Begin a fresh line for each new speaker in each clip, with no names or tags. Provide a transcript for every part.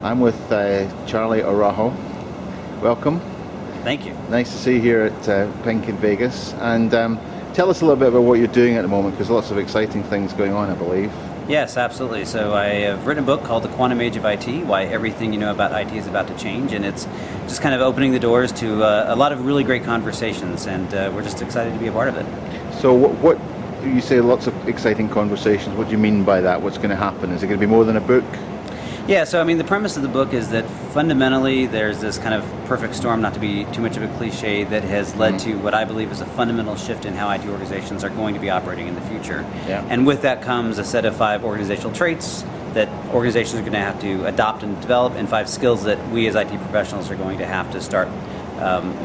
I'm with Charlie Araujo. Welcome.
Thank you.
Nice to see you here at Pink in Vegas. And tell us a little bit about what you're doing at the moment, because lots of exciting things going on, I believe.
Yes, absolutely. So I have written a book called The Quantum Age of IT, Why Everything You Know About IT is About to Change, and it's just kind of opening the doors to a lot of really great conversations, and we're just excited to be a part of it.
So what you say, lots of exciting conversations. What do you mean by that? What's going to happen? Is it going to be more than a book?
Yeah, so I mean, the premise of the book is that fundamentally there's this kind of perfect storm, not to be too much of a cliche, that has led to what I believe is a fundamental shift in how IT organizations are going to be operating in the future.
Yeah.
And with that comes a set of 5 organizational traits that organizations are going to have to adopt and develop, and 5 skills that we as IT professionals are going to have to start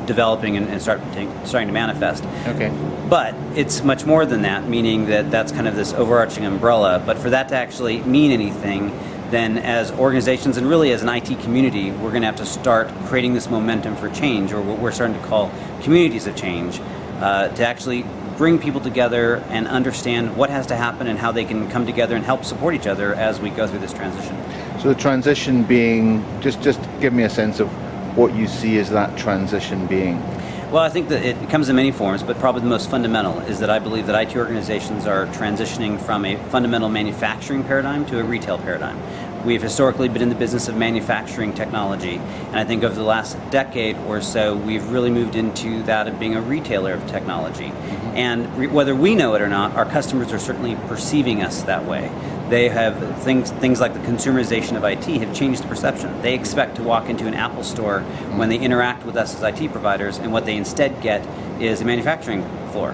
developing and starting to manifest.
Okay.
But it's much more than that, meaning that that's kind of this overarching umbrella. But for that to actually mean anything, then as organizations and really as an IT community, we're going to have to start creating this momentum for change, or what we're starting to call communities of change, to actually bring people together and understand what has to happen and how they can come together and help support each other as we go through this transition.
So the transition being, just give me a sense of what you see as that transition being.
Well, I think that it comes in many forms, but probably the most fundamental is that I believe that IT organizations are transitioning from a fundamental manufacturing paradigm to a retail paradigm. We've historically been in the business of manufacturing technology, and I think over the last decade or so, we've really moved into that of being a retailer of technology. And whether we know it or not, our customers are certainly perceiving us that way. They have things like the consumerization of IT have changed the perception. They expect to walk into an Apple store when they interact with us as IT providers, and what they instead get is a manufacturing floor.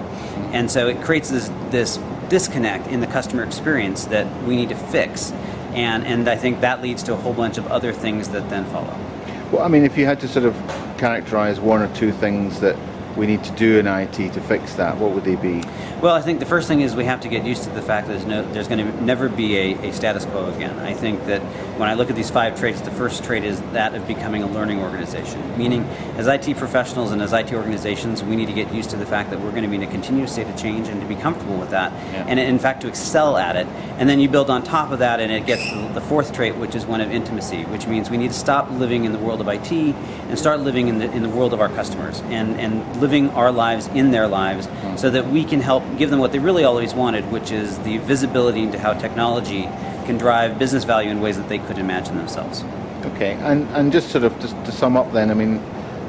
And so it creates this disconnect in the customer experience that we need to fix. And I think that leads to a whole bunch of other things that then follow.
Well, I mean, if you had to sort of characterize 1 or 2 things that we need to do in IT to fix that, what would they be?
Well, I think the first thing is we have to get used to the fact that there's going to never be a status quo again. I think that when I look at these 5 traits, the first trait is that of becoming a learning organization. Meaning, as IT professionals and as IT organizations, we need to get used to the fact that we're going to be in a continuous state of change and to be comfortable with that, and in fact to excel at it. And then you build on top of that, and it gets to the 4th trait, which is one of intimacy, which means we need to stop living in the world of IT and start living in the world of our customers, and living our lives in their lives, so that we can help give them what they really always wanted, which is the visibility into how technology can drive business value in ways that they couldn't imagine themselves.
Okay, and just to sum up then, I mean,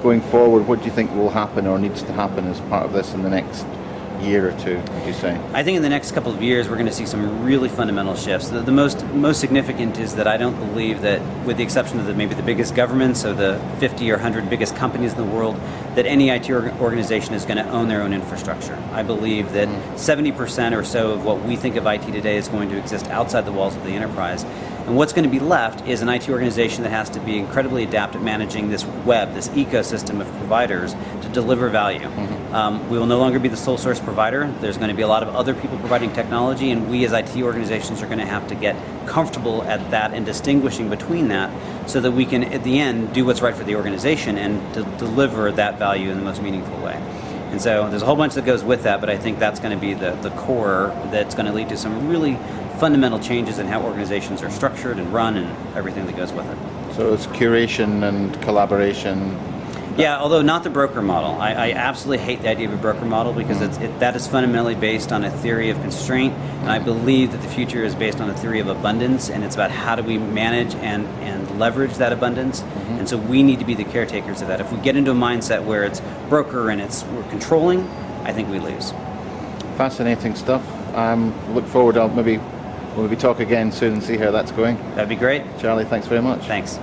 going forward, what do you think will happen or needs to happen as part of this in the next year or 2, would you say?
I think in the next couple of years we're going to see some really fundamental shifts. The most significant is that I don't believe that, with the exception of maybe the biggest governments or the 50 or 100 biggest companies in the world, that any IT organization is going to own their own infrastructure. I believe that 70% or so of what we think of IT today is going to exist outside the walls of the enterprise. And what's going to be left is an IT organization that has to be incredibly adept at managing this web, this ecosystem of providers to deliver value. We will no longer be the sole source provider. There's going to be a lot of other people providing technology, and we as IT organizations are going to have to get comfortable at that and distinguishing between that, so that we can, at the end, do what's right for the organization and to deliver that value in the most meaningful way. And so there's a whole bunch that goes with that, but I think that's going to be the core that's going to lead to some really fundamental changes in how organizations are structured and run and everything that goes with it.
So it's curation and collaboration.
Yeah, although not the broker model. I absolutely hate the idea of a broker model, because that is fundamentally based on a theory of constraint, and I believe that the future is based on a theory of abundance, and it's about how do we manage and leverage that abundance. And so we need to be the caretakers of that. If we get into a mindset where it's broker and we're controlling, I think we lose.
Fascinating stuff. Look forward, we'll maybe talk again soon and see how that's going.
That'd be great.
Charlie, thanks very much.
Thanks.